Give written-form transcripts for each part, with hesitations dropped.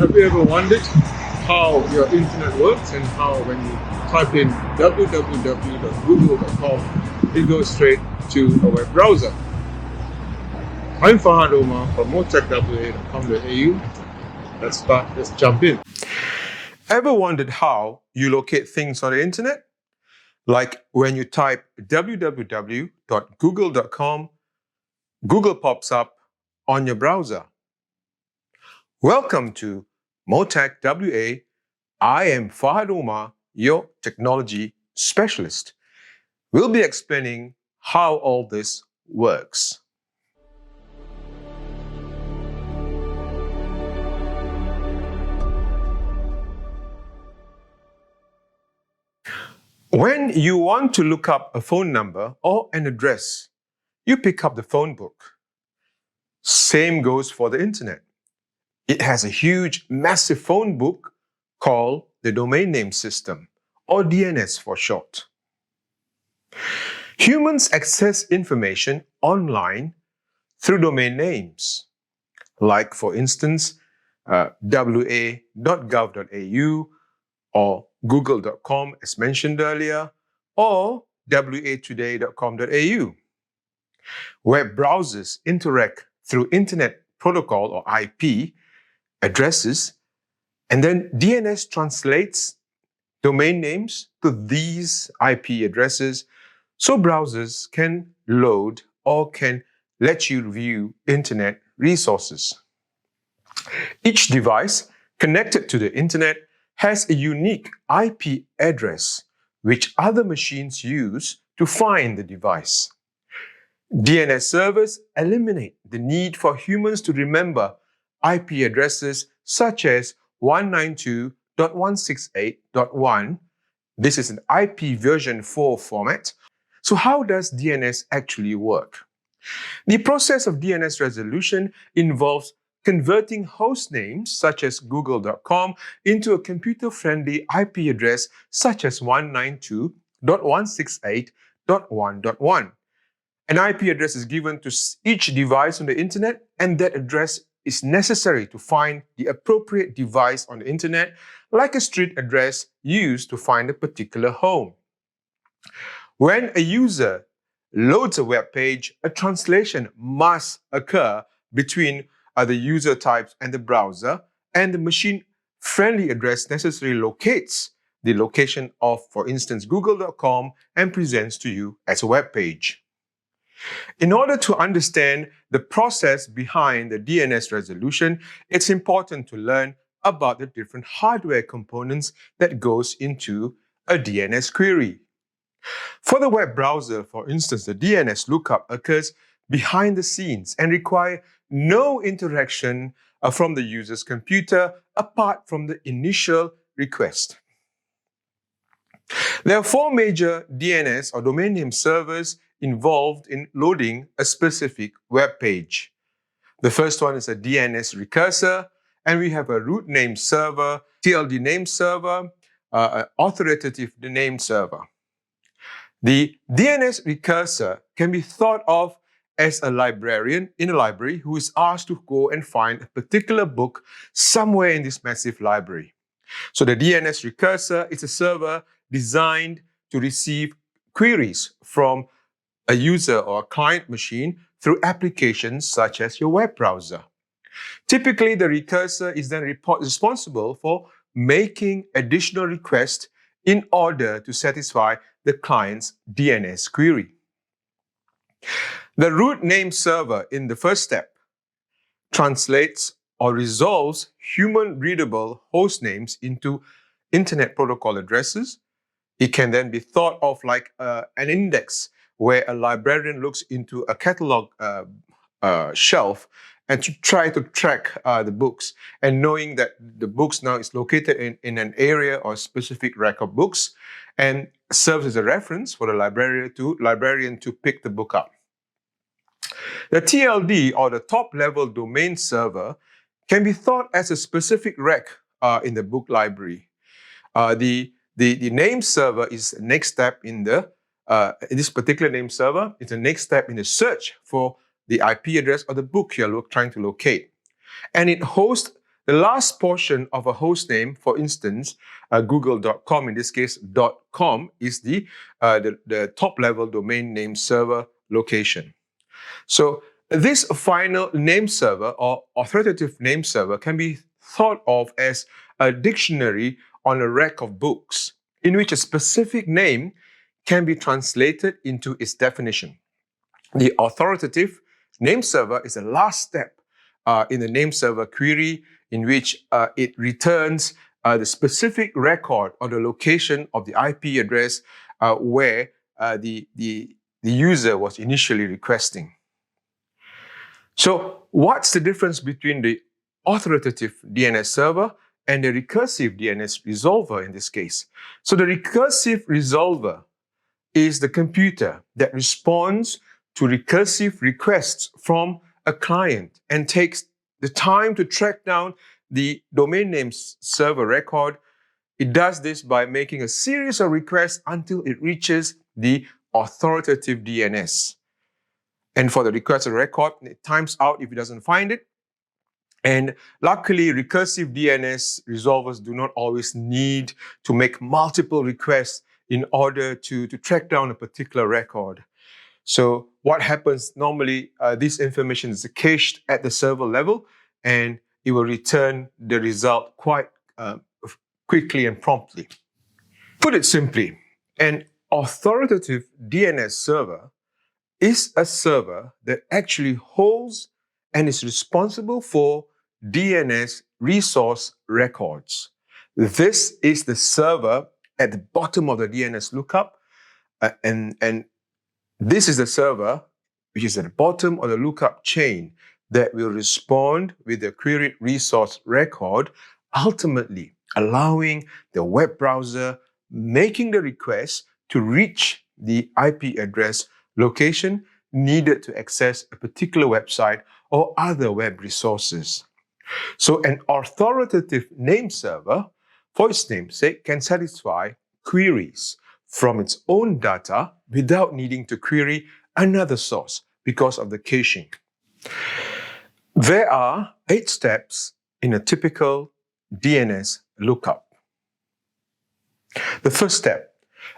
Have you ever wondered how your internet works and how when you type in www.google.com, it goes straight to a web browser? I'm Fahad Omar from motechwa.com.au. Let's jump in. Ever wondered how you locate things on the internet? Like when you type www.google.com, Google pops up on your browser. Welcome to Motech WA. I am Fahad Omar, your technology specialist. We'll be explaining how all this works. When you want to look up a phone number or an address, you pick up the phone book. Same goes for the internet. It has a huge, massive phone book called the Domain Name System, or DNS for short. Humans access information online through domain names, like, for instance, wa.gov.au or google.com, as mentioned earlier, or watoday.com.au. Web browsers interact through Internet Protocol, or IP, addresses, and then DNS translates domain names to these IP addresses so browsers can load or can let you view internet resources. Each device connected to the internet has a unique IP address which other machines use to find the device. DNS servers eliminate the need for humans to remember IP addresses such as 192.168.1. This is an IP version 4 format. So how does DNS actually work? The process of DNS resolution involves converting host names such as google.com into a computer-friendly IP address such as 192.168.1.1. An IP address is given to each device on the internet, and that address is necessary to find the appropriate device on the internet, like a street address used to find a particular home. When a user loads a web page, a translation must occur between the user types and the browser, and the machine-friendly address necessarily locates the location of, for instance, google.com and presents to you as a web page. In order to understand the process behind the DNS resolution, it's important to learn about the different hardware components that goes into a DNS query. For the web browser, for instance, the DNS lookup occurs behind the scenes and requires no interaction from the user's computer apart from the initial request. There are 4 major DNS or domain name servers involved in loading a specific web page. The first one is a DNS recursor, and we have a root name server, TLD name server, an authoritative name server. The DNS recursor can be thought of as a librarian in a library who is asked to go and find a particular book somewhere in this massive library. So the DNS recursor is a server designed to receive queries from a user or a client machine through applications such as your web browser. Typically, the recursor is then responsible for making additional requests in order to satisfy the client's DNS query. The root name server in the first step translates or resolves human-readable host names into Internet Protocol addresses. It can then be thought of like an index where a librarian looks into a catalog shelf and to try to track the books, and knowing that the books now is located in an area or specific rack of books, and serves as a reference for the librarian to pick the book up. The TLD, or the top-level domain server, can be thought as a specific rack in the book library. The name server is the next step in this particular name server. It's the next step in the search for the IP address of the book you're trying to locate. And it hosts The last portion of a host name, for instance, google.com, in this case .com, is the top-level domain name server location. So this final name server or authoritative name server can be thought of as a dictionary on a rack of books in which a specific name can be translated into its definition. The authoritative name server is the last step in the name server query, in which it returns the specific record or the location of the IP address where the user was initially requesting. So what's the difference between the authoritative DNS server and the recursive DNS resolver in this case? So the recursive resolver is the computer that responds to recursive requests from a client and takes the time to track down the domain name server record. It does this by making a series of requests until it reaches the authoritative DNS. And for the requested record, it times out if it doesn't find it. And luckily, recursive DNS resolvers do not always need to make multiple requests in order to track down a particular record. So what happens normally, this information is cached at the server level, and it will return the result quite quickly and promptly. Put it simply, an authoritative DNS server is a server that actually holds and is responsible for DNS resource records. This is the server at the bottom of the DNS lookup, and this is the server which is at the bottom of the lookup chain that will respond with the queried resource record, ultimately allowing the web browser making the request to reach the IP address location needed to access a particular website or other web resources. So an authoritative name server, for its namesake, can satisfy queries from its own data without needing to query another source because of the caching. There are 8 steps in a typical DNS lookup. The first step,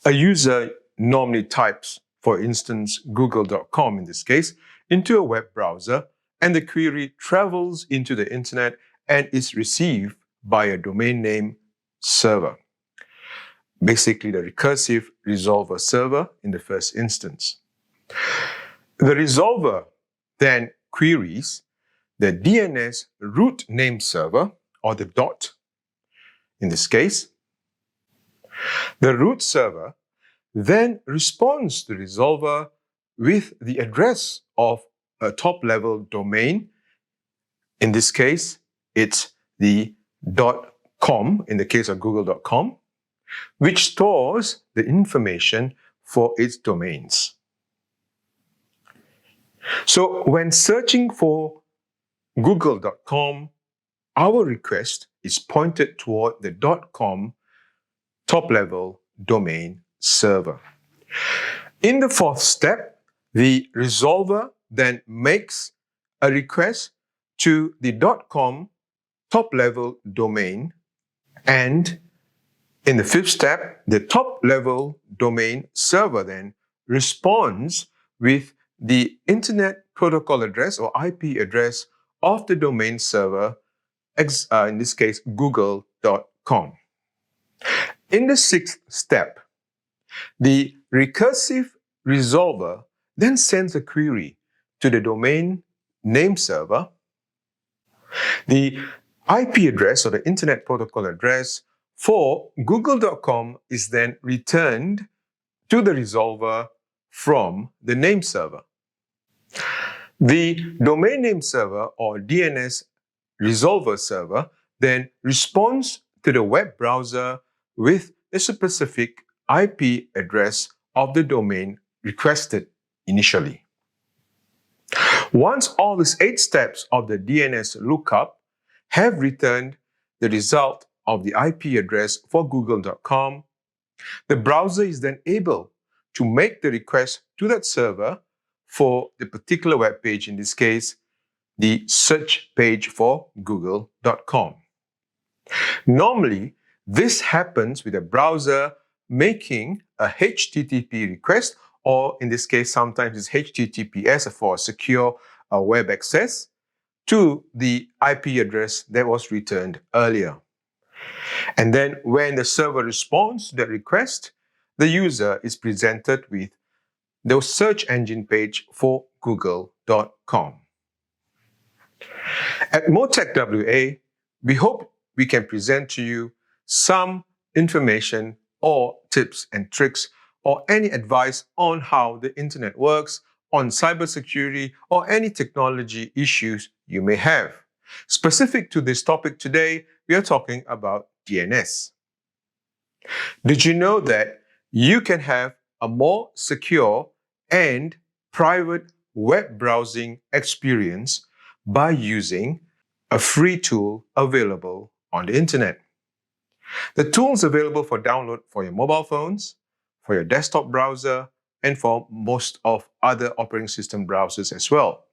a user normally types, for instance, google.com in this case, into a web browser, and the query travels into the internet and is received by a domain name server. Basically, the recursive resolver server in the first instance. The resolver then queries the DNS root name server, or the dot in this case. The root server then responds to the resolver with the address of a top-level domain. In this case, it's the .com, in the case of google.com, which stores the information for its domains. So when searching for google.com, our request is pointed toward the .com top-level domain server. In the fourth step, the resolver then makes a request to the .com top-level domain, and in the fifth step, the top-level domain server then responds with the Internet Protocol address or IP address of the domain server, in this case, google.com. In the sixth step, the recursive resolver then sends a query to the domain name server. The IP address or the Internet Protocol address for google.com is then returned to the resolver from the name server. The domain name server or DNS resolver server then responds to the web browser with the specific IP address of the domain requested initially. Once all these 8 steps of the DNS lookup have returned the result of the IP address for google.com, the browser is then able to make the request to that server for the particular web page, in this case, the search page for google.com. Normally, this happens with a browser making a HTTP request, or in this case, sometimes it's HTTPS for secure web access, to the IP address that was returned earlier. And then when the server responds to that request, the user is presented with the search engine page for google.com. At Motec WA, we hope we can present to you some information or tips and tricks or any advice on how the internet works, on cybersecurity, or any technology issues you may have. Specific to this topic today, we are talking about DNS. Did you know that you can have a more secure and private web browsing experience by using a free tool available on the internet? The tools available for download for your mobile phones, for your desktop browser, and for most of other operating system browsers as well.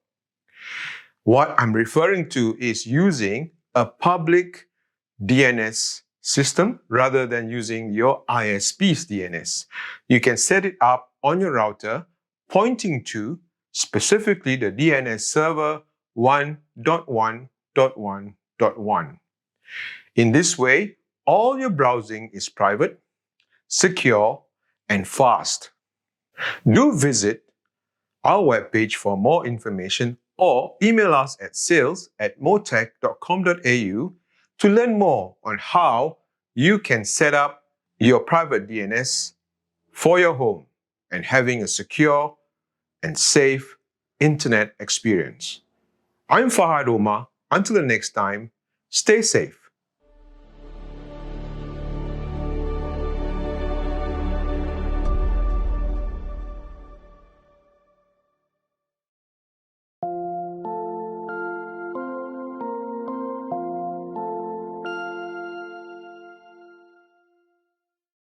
What I'm referring to is using a public DNS system rather than using your ISP's DNS. You can set it up on your router pointing to specifically the DNS server 1.1.1.1.1. In this way, all your browsing is private, secure, and fast. Do visit our webpage for more information or email us at sales@motec.com.au to learn more on how you can set up your private DNS for your home and having a secure and safe internet experience. I'm Fahad Omar. Until the next time, stay safe.